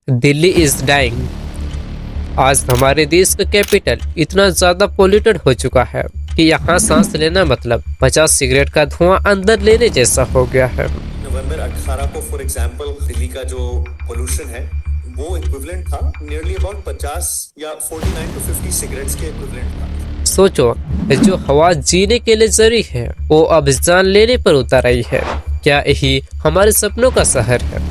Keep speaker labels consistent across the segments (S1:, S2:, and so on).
S1: Delhi is dying. आज हमारे देश का कैपिटल इतना ज्यादा पोल्यूटेड हो चुका है कि यहाँ सांस लेना मतलब 50 सिगरेट का धुआं अंदर लेने जैसा हो गया है।
S2: नवंबर 18 को फॉर एग्जांपल दिल्ली का जो पोल्यूशन है वो इक्विवेलेंट था नियरली अबाउट 50 या 49 to 50 सिगरेट्स के इक्विवेलेंट था।
S1: सोचो, जो हवा जीने के लिए जरूरी है वो अब जान लेने पर उतर रही है। क्या यही हमारे सपनों का शहर है?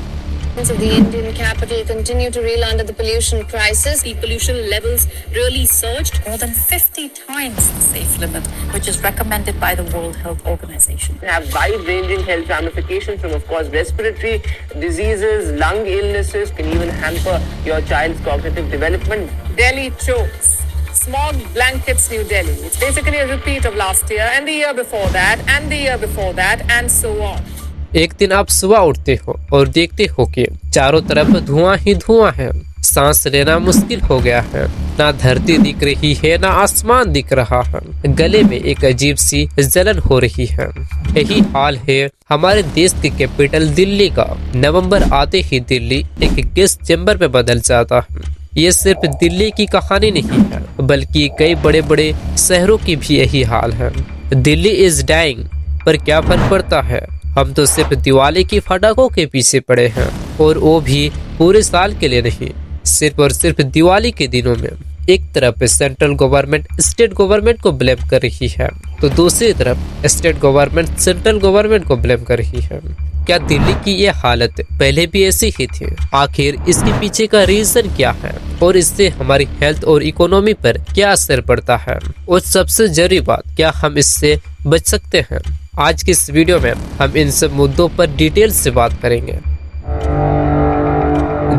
S3: Of the Indian capital continue to reel under the pollution crisis.
S4: The pollution levels really surged more than 50 times the safe limit, which is recommended by the World Health Organization.
S5: Have wide-ranging health ramifications from, of course, respiratory diseases, lung illnesses, can even hamper your child's cognitive development.
S6: Delhi chokes. Smog blankets New Delhi. It's basically a repeat of last year and the year before that and the year before that and so on.
S1: एक दिन आप सुबह उठते हो और देखते हो कि चारों तरफ धुआं ही धुआं है। सांस लेना मुश्किल हो गया है। ना धरती दिख रही है, ना आसमान दिख रहा है। गले में एक अजीब सी जलन हो रही है। यही हाल है हमारे देश के कैपिटल दिल्ली का। नवंबर आते ही दिल्ली एक गैस चैम्बर में बदल जाता है। ये सिर्फ दिल्ली की कहानी नहीं है, बल्कि कई बड़े बड़े शहरों की भी यही हाल है। दिल्ली इज डाइंग पर क्या फर्क पड़ता है? हम तो सिर्फ दिवाली की फटाकों के पीछे पड़े हैं, और वो भी पूरे साल के लिए नहीं, सिर्फ और सिर्फ दिवाली के दिनों में। एक तरफ सेंट्रल गवर्नमेंट स्टेट गवर्नमेंट को ब्लेम कर रही है, तो दूसरी तरफ स्टेट गवर्नमेंट सेंट्रल गवर्नमेंट को ब्लेम कर रही है। क्या दिल्ली की ये हालत पहले भी ऐसी ही थी? आखिर इसके पीछे का रीजन क्या है, और इससे हमारी हेल्थ और इकोनॉमी पर क्या असर पड़ता है, और सबसे जरूरी बात, क्या हम इससे बच सकते हैं? आज की इस वीडियो में हम इन सब मुद्दों पर डिटेल से बात करेंगे।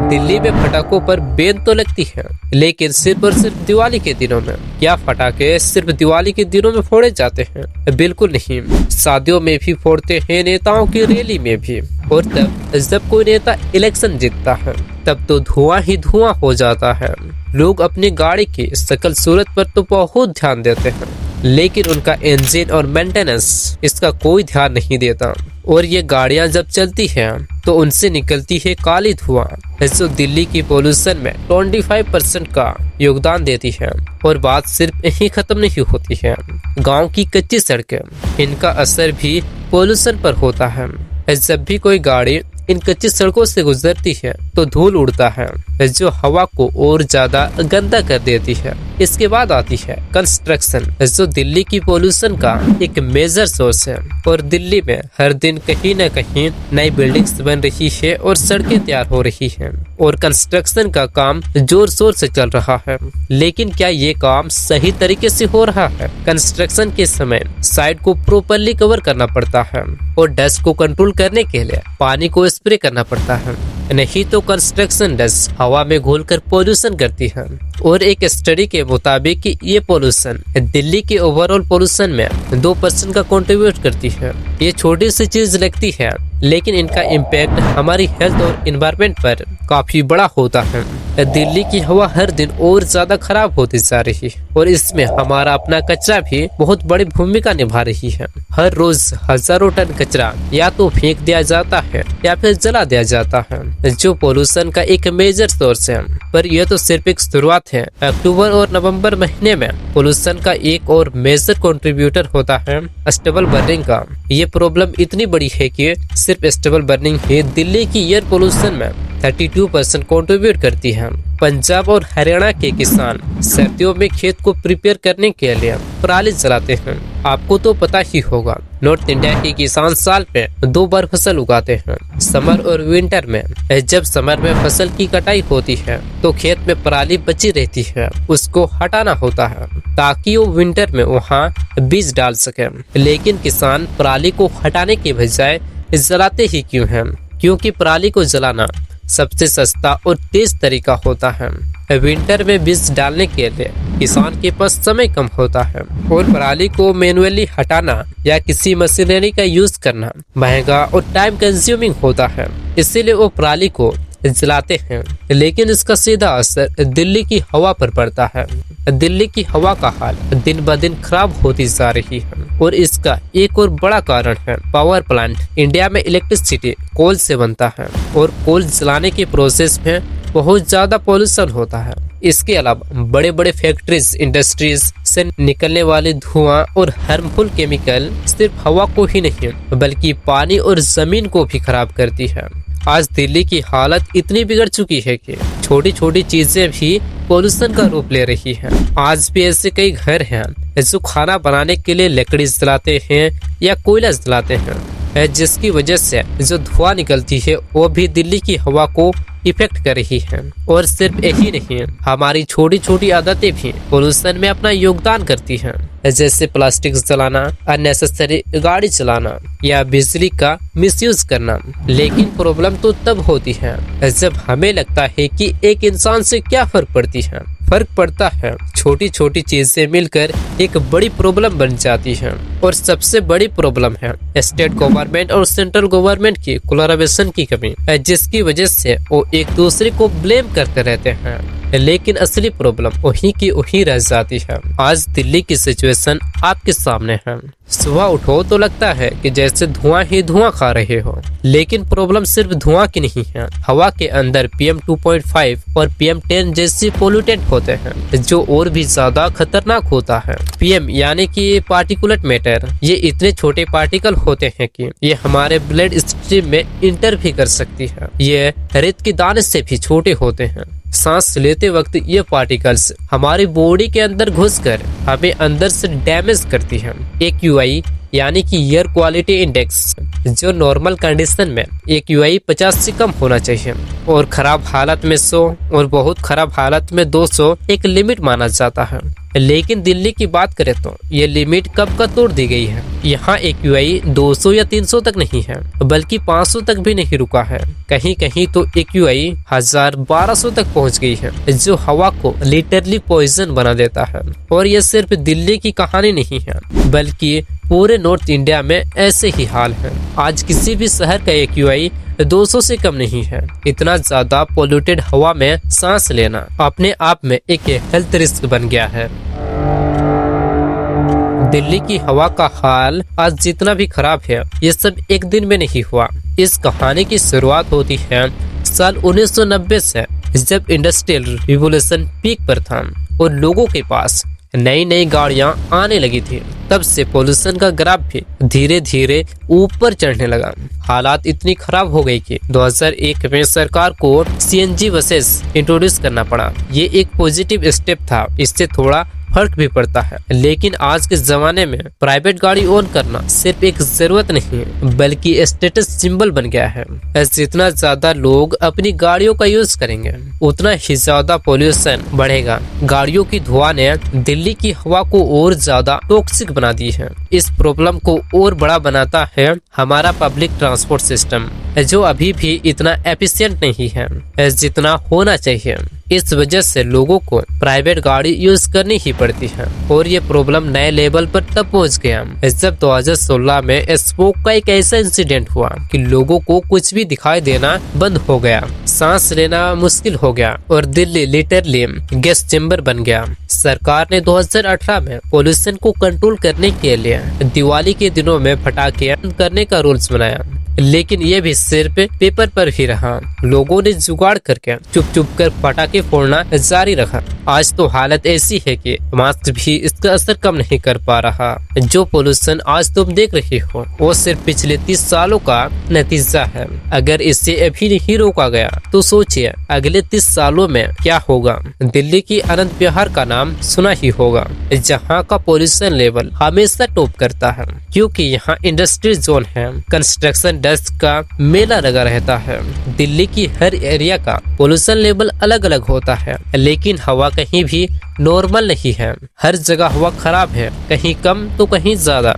S1: दिल्ली में पटाखों पर बैन तो लगती है, लेकिन सिर्फ और सिर्फ दिवाली के दिनों में। क्या पटाखे सिर्फ दिवाली के दिनों में फोड़े जाते हैं? बिल्कुल नहीं। शादियों में भी फोड़ते हैं, नेताओं की रैली में भी। और तब जब कोई नेता इलेक्शन जीतता है तब तो धुआं ही धुआं हो जाता है। लोग अपनी गाड़ी की शक्ल सूरत पर तो बहुत ध्यान देते हैं, लेकिन उनका इंजन और मेंटेनेंस इसका कोई ध्यान नहीं देता। और ये गाड़ियां जब चलती हैं तो उनसे निकलती है काली धुआं, जो दिल्ली की पोल्यूशन में 25% का योगदान देती है। और बात सिर्फ यही खत्म नहीं होती है। गांव की कच्ची सड़कें, इनका असर भी पोल्यूशन पर होता है। जब भी कोई गाड़ी इन कच्ची सड़कों से गुजरती है तो धूल उड़ता है, जो हवा को और ज्यादा गंदा कर देती है। इसके बाद आती है कंस्ट्रक्शन, जो दिल्ली की पोल्यूशन का एक मेजर सोर्स है। और दिल्ली में हर दिन कहीं न कहीं नई बिल्डिंग्स बन रही है और सड़कें तैयार हो रही हैं, और कंस्ट्रक्शन का काम जोर शोर से चल रहा है। लेकिन क्या ये काम सही तरीके से हो रहा है? कंस्ट्रक्शन के समय साइड को प्रॉपर्ली कवर करना पड़ता है, और डस्ट को कंट्रोल करने के लिए पानी को स्प्रे करना पड़ता है, नहीं तो कंस्ट्रक्शन डस्ट हवा में घुलकर पोल्यूशन करती है। और एक स्टडी के मुताबिक ये पोल्यूशन दिल्ली के ओवरऑल पोल्यूशन में 2% का कंट्रीब्यूट करती है। ये छोटी सी चीज लगती है, लेकिन इनका इम्पैक्ट हमारी हेल्थ और एनवायरनमेंट पर काफी बड़ा होता है। दिल्ली की हवा हर दिन और ज्यादा खराब होती जा रही है, और इसमें हमारा अपना कचरा भी बहुत बड़ी भूमिका निभा रही है। हर रोज हजारों टन कचरा या तो फेंक दिया जाता है या फिर जला दिया जाता है, जो पोल्यूशन का एक मेजर सोर्स है। पर यह तो सिर्फ एक शुरुआत है। अक्टूबर और नवंबर महीने में पोल्यूशन का एक और मेजर कंट्रीब्यूटर होता है स्टेबल बर्निंग का। ये प्रॉब्लम इतनी बड़ी है कि सिर्फ स्टेबल बर्निंग ही दिल्ली की एयर पोल्यूशन में 32% कंट्रीब्यूट करती है। पंजाब और हरियाणा के किसान सर्दियों में खेत को प्रिपेयर करने के लिए पराली जलाते हैं। आपको तो पता ही होगा, नॉर्थ इंडिया के किसान साल में 2 बार फसल उगाते हैं, समर और विंटर में। जब समर में फसल की कटाई होती है तो खेत में पराली बची रहती है, उसको हटाना होता है ताकि वो विंटर में वहाँ बीज डाल सके। लेकिन किसान पराली को हटाने के बजाय जलाते ही क्यों हैं? क्योंकि पराली को जलाना सबसे सस्ता और तेज तरीका होता है। विंटर में बीज डालने के लिए किसान के पास समय कम होता है, और पराली को मैनुअली हटाना या किसी मशीनरी का यूज करना महंगा और टाइम कंज्यूमिंग होता है। इसीलिए वो पराली को जलाते हैं। लेकिन इसका सीधा असर दिल्ली की हवा पर पड़ता है। दिल्ली की हवा का हाल दिन ब दिन खराब होती जा रही है, और इसका एक और बड़ा कारण है पावर प्लांट। इंडिया में इलेक्ट्रिसिटी कोल से बनता है, और कोल जलाने के प्रोसेस में बहुत ज्यादा पोल्यूशन होता है। इसके अलावा बड़े बड़े फैक्ट्रीज, इंडस्ट्रीज से निकलने वाले धुआं और हार्मफुल केमिकल सिर्फ हवा को ही नहीं बल्कि पानी और जमीन को भी खराब करती है। आज दिल्ली की हालत इतनी बिगड़ चुकी है कि छोटी छोटी चीजें भी पोल्यूशन का रूप ले रही हैं। आज भी ऐसे कई घर हैं जो खाना बनाने के लिए लकड़ी जलाते हैं या कोयला जलाते हैं, जिसकी वजह से जो धुआं निकलती है वो भी दिल्ली की हवा को इफेक्ट कर रही है। और सिर्फ यही नहीं, हमारी छोटी छोटी आदतें भी पोल्यूशन में अपना योगदान करती हैं, जैसे प्लास्टिक जलाना, अननेसेसरी गाड़ी चलाना या बिजली का मिसयूज करना। लेकिन प्रॉब्लम तो तब होती है जब हमें लगता है कि एक इंसान से क्या फर्क पड़ती है। फर्क पड़ता है, छोटी छोटी चीजें मिलकर एक बड़ी प्रॉब्लम बन जाती है। और सबसे बड़ी प्रॉब्लम है स्टेट गवर्नमेंट और सेंट्रल गवर्नमेंट की कोलैबोरेशन की कमी, जिसकी वजह से वो एक दूसरे को ब्लेम करते रहते हैं, लेकिन असली प्रॉब्लम वही की वही रह जाती है। आज दिल्ली की सिचुएशन आपके सामने है। सुबह उठो तो लगता है कि जैसे धुआं ही धुआं खा रहे हो, लेकिन प्रॉब्लम सिर्फ धुआं की नहीं है। हवा के अंदर PM 2.5 और PM 10 जैसे पोल्यूटेंट होते हैं जो और भी ज्यादा खतरनाक होता है। PM यानी कि पार्टिकुलेट मैटर, ये इतने छोटे पार्टिकल होते हैं कि ये हमारे ब्लड स्ट्रीम में इंटर भी कर सकती है। ये रेत के दाने से भी छोटे होते हैं। सांस लेते वक्त ये पार्टिकल्स हमारी बॉडी के अंदर घुसकर हमें अंदर से डैमेज करती है। AQI यानी कि एयर क्वालिटी इंडेक्स, जो नॉर्मल कंडीशन में AQI 50 से कम होना चाहिए और खराब हालत में 100 और बहुत खराब हालत में 200 एक लिमिट माना जाता है। लेकिन दिल्ली की बात करें तो ये लिमिट कब का तोड़ दी गई है। यहाँ AQI 200 या 300 तक नहीं है बल्कि 500 तक भी नहीं रुका है। कहीं कहीं तो AQI 1000-1200 तक पहुँच गई है, जो हवा को लिटरली पॉइजन बना देता है। और ये सिर्फ दिल्ली की कहानी नहीं है बल्कि पूरे नॉर्थ इंडिया में ऐसे ही हाल है। आज किसी भी शहर का AQI 200 से कम नहीं है। इतना ज्यादा पोल्यूटेड हवा में सांस लेना अपने आप में एक हेल्थ रिस्क बन गया है। दिल्ली की हवा का हाल आज जितना भी खराब है, ये सब एक दिन में नहीं हुआ। इस कहानी की शुरुआत होती है साल 1990 से, जब इंडस्ट्रियल रिवोल्यूशन पीक पर था और लोगों के पास नई नई गाड़ियां आने लगी थी। तब से पोल्यूशन का ग्राफ भी धीरे धीरे ऊपर चढ़ने लगा। हालात इतनी खराब हो गई कि 2001 में सरकार को CNG बसेस इंट्रोड्यूस करना पड़ा। ये एक पॉजिटिव स्टेप था, इससे थोड़ा फर्क भी पड़ता है। लेकिन आज के जमाने में प्राइवेट गाड़ी ओन करना सिर्फ एक जरूरत नहीं है बल्कि स्टेटस सिंबल बन गया है। जितना ज्यादा लोग अपनी गाड़ियों का यूज करेंगे उतना ही ज्यादा पोल्यूशन बढ़ेगा। गाड़ियों की धुआं ने दिल्ली की हवा को और ज्यादा टॉक्सिक बना दी है। इस प्रॉब्लम को और बड़ा बनाता है हमारा पब्लिक ट्रांसपोर्ट सिस्टम, जो अभी भी इतना एफिशिएंट नहीं है जितना होना चाहिए। इस वजह से लोगों को प्राइवेट गाड़ी यूज करनी ही पड़ती है। और ये प्रॉब्लम नए लेवल पर तब पहुंच गया जब 2016 में स्मोक का एक ऐसा इंसिडेंट हुआ कि लोगों को कुछ भी दिखाई देना बंद हो गया, सांस लेना मुश्किल हो गया और दिल्ली लिटरली गैस चेंबर बन गया। सरकार ने 2018 में पोल्यूशन को कंट्रोल करने के लिए दिवाली के दिनों में पटाखे बंद करने का रूल्स बनाया, लेकिन ये भी सिर्फ पेपर पर ही रहा। लोगों ने जुगाड़ करके चुप चुप कर पटाखे फोड़ना जारी रखा। आज तो हालत ऐसी है कि मास्क भी इसका असर कम नहीं कर पा रहा। जो पोल्यूशन आज तुम देख रहे हो वो सिर्फ पिछले 30 सालों का नतीजा है। अगर इसे अभी नहीं रोका गया तो सोचिए अगले 30 सालों में क्या होगा। दिल्ली की आनंद विहार का नाम सुना ही होगा, जहाँ का पोल्यूशन लेवल हमेशा टॉप करता है, क्योंकि यहाँ इंडस्ट्री जोन है, कंस्ट्रक्शन डस्ट का मेला लगा रहता है। दिल्ली की हर एरिया का पोल्यूशन लेवल अलग अलग होता है, लेकिन हवा कहीं भी नॉर्मल नहीं है। हर जगह हवा खराब है, कहीं कम तो कहीं ज्यादा।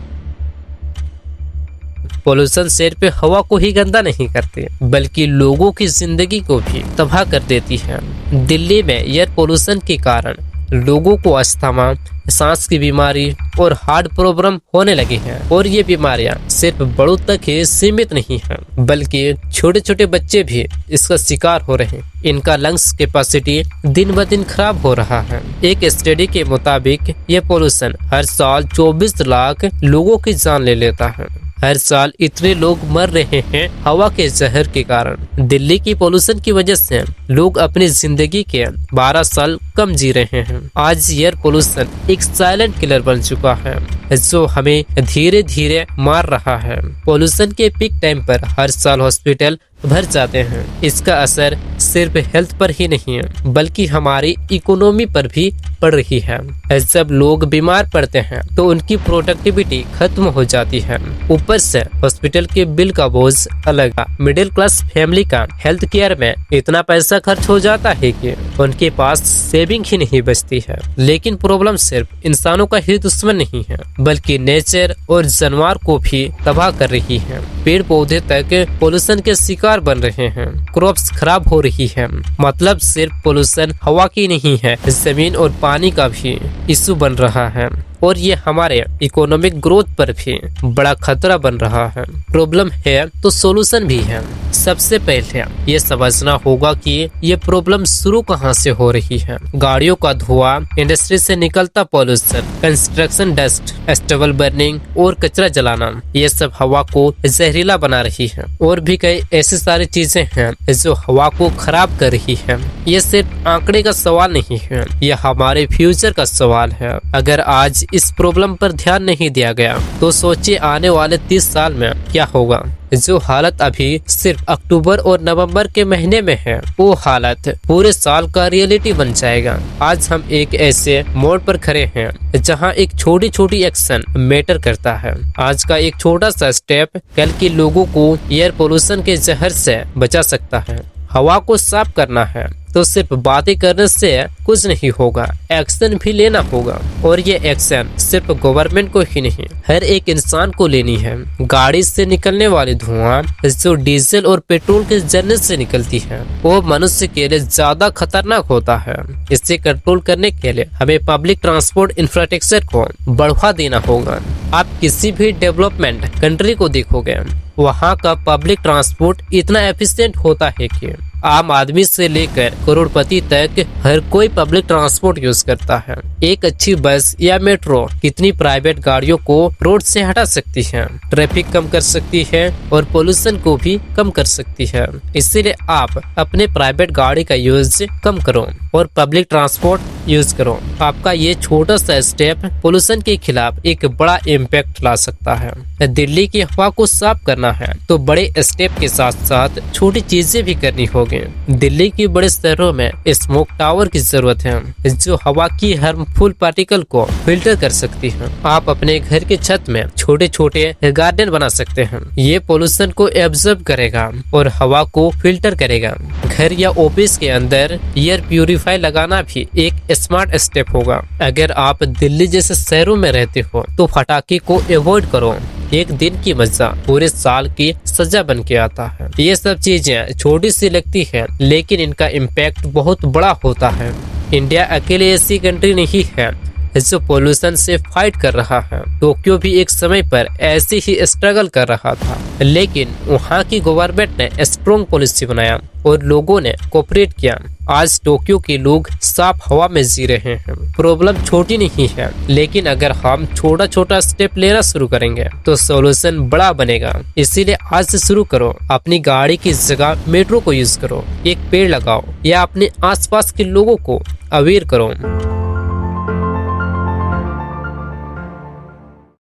S1: पोल्यूशन सिर्फ हवा को ही गंदा नहीं करती बल्कि लोगों की जिंदगी को भी तबाह कर देती है। दिल्ली में एयर पोल्यूशन के कारण लोगों को अस्थमा, सांस की बीमारी और हार्ट प्रॉब्लम होने लगी हैं। और ये बीमारियां सिर्फ बड़ों तक ही सीमित नहीं हैं बल्कि छोटे छोटे बच्चे भी इसका शिकार हो रहे हैं। इनका लंग्स कैपेसिटी दिन ब दिन खराब हो रहा है। एक स्टडी के मुताबिक ये पोल्यूशन हर साल 24 लाख लोगों की जान ले लेता है। हर साल इतने लोग मर रहे हैं हवा के जहर के कारण। दिल्ली की पोल्यूशन की वजह से लोग अपनी जिंदगी के 12 साल कम जी रहे हैं। आज एयर पोल्यूशन एक साइलेंट किलर बन चुका है जो हमें धीरे धीरे मार रहा है। पोल्यूशन के पीक टाइम पर हर साल हॉस्पिटल भर जाते हैं। इसका असर सिर्फ हेल्थ पर ही नहीं है बल्कि हमारी इकोनॉमी पर भी पड़ रही है। जब लोग बीमार पड़ते हैं तो उनकी प्रोडक्टिविटी खत्म हो जाती है। ऊपर से हॉस्पिटल के बिल का बोझ अलग। मिडिल क्लास फैमिली का हेल्थ केयर में इतना पैसा खर्च हो जाता है कि उनके पास सेविंग ही नहीं बचती है। लेकिन प्रॉब्लम सिर्फ इंसानों का ही दुश्मन नहीं है बल्कि नेचर और जानवर को भी तबाह कर रही है। पेड़ पौधे तक पोल्यूशन के शिकार बन रहे हैं। क्रॉप्स खराब हो रही है। मतलब सिर्फ पोल्यूशन हवा की नहीं है, जमीन और पानी का भी इशू बन रहा है और ये हमारे इकोनॉमिक ग्रोथ पर भी बड़ा खतरा बन रहा है। प्रॉब्लम है तो सॉल्यूशन भी है। सबसे पहले ये समझना होगा कि ये प्रॉब्लम शुरू कहाँ से हो रही है। गाड़ियों का धुआं, इंडस्ट्री से निकलता pollution, construction dust, stubble burning और कचरा जलाना, ये सब हवा को जहरीला बना रही है। और भी कई ऐसी सारी चीजें हैं जो हवा को खराब कर रही है। ये सिर्फ आंकड़े का सवाल नहीं है, ये हमारे फ्यूचर का सवाल है। अगर आज इस प्रॉब्लम पर ध्यान नहीं दिया गया तो सोचिए आने वाले 30 साल में क्या होगा। जो हालत अभी सिर्फ अक्टूबर और नवंबर के महीने में है वो हालत पूरे साल का रियलिटी बन जाएगा। आज हम एक ऐसे मोड़ पर खड़े हैं जहां एक छोटी छोटी एक्शन मैटर करता है। आज का एक छोटा सा स्टेप कल के लोगों को एयर पोल्यूशन के जहर से बचा सकता है। हवा को साफ करना है तो सिर्फ बातें करने से कुछ नहीं होगा, एक्शन भी लेना होगा। और ये एक्शन सिर्फ गवर्नमेंट को ही नहीं, हर एक इंसान को लेनी है। गाड़ी से निकलने वाली धुआं जो डीजल और पेट्रोल के जलने से निकलती है वो मनुष्य के लिए ज्यादा खतरनाक होता है। इसे कंट्रोल करने के लिए हमें पब्लिक ट्रांसपोर्ट इंफ्रास्ट्रक्चर को बढ़ावा देना होगा। आप किसी भी डेवलपमेंट कंट्री को देखोगे, वहाँ का पब्लिक ट्रांसपोर्ट इतना एफिशिएंट होता है कि आम आदमी से लेकर करोड़पति तक हर कोई पब्लिक ट्रांसपोर्ट यूज करता है। एक अच्छी बस या मेट्रो कितनी प्राइवेट गाड़ियों को रोड से हटा सकती है, ट्रैफिक कम कर सकती है और पोल्यूशन को भी कम कर सकती है। इसीलिए आप अपने प्राइवेट गाड़ी का यूज कम करो और पब्लिक ट्रांसपोर्ट यूज करो। आपका ये छोटा सा स्टेप पोल्यूशन के खिलाफ एक बड़ा इम्पैक्ट ला सकता है। दिल्ली की हवा को साफ करना है तो बड़े स्टेप के साथ साथ छोटी चीजें भी करनी होगी। दिल्ली के बड़े शहरों में स्मोक टावर की जरूरत है जो हवा की हार्मफुल पार्टिकल को फिल्टर कर सकती है। आप अपने घर के छत में छोटे छोटे गार्डन बना सकते हैं। ये पोल्यूशन को एब्जॉर्ब करेगा और हवा को फिल्टर करेगा। घर या ऑफिस के अंदर एयर प्यूरिफायर लगाना भी एक स्मार्ट स्टेप होगा। अगर आप दिल्ली जैसे शहरों में रहते हो तो पटाखे को अवॉइड करो। एक दिन की मजा पूरे साल की सजा बन के आता है। ये सब चीजें छोटी सी लगती है लेकिन इनका इम्पैक्ट बहुत बड़ा होता है। इंडिया अकेले ऐसी कंट्री नहीं है जो पोल्यूशन से फाइट कर रहा है। टोक्यो भी एक समय पर ऐसे ही स्ट्रगल कर रहा था लेकिन वहाँ की गवर्नमेंट ने स्ट्रॉन्ग पॉलिसी बनाया और लोगों ने कोऑपरेट किया। आज टोक्यो के लोग साफ हवा में जी रहे हैं। प्रॉब्लम छोटी नहीं है लेकिन अगर हम छोटा छोटा स्टेप लेना शुरू करेंगे तो सॉल्यूशन बड़ा बनेगा। इसीलिए आज से शुरू करो। अपनी गाड़ी की जगह मेट्रो को यूज करो, एक पेड़ लगाओ या अपने आसपास के लोगों को अवेयर करो।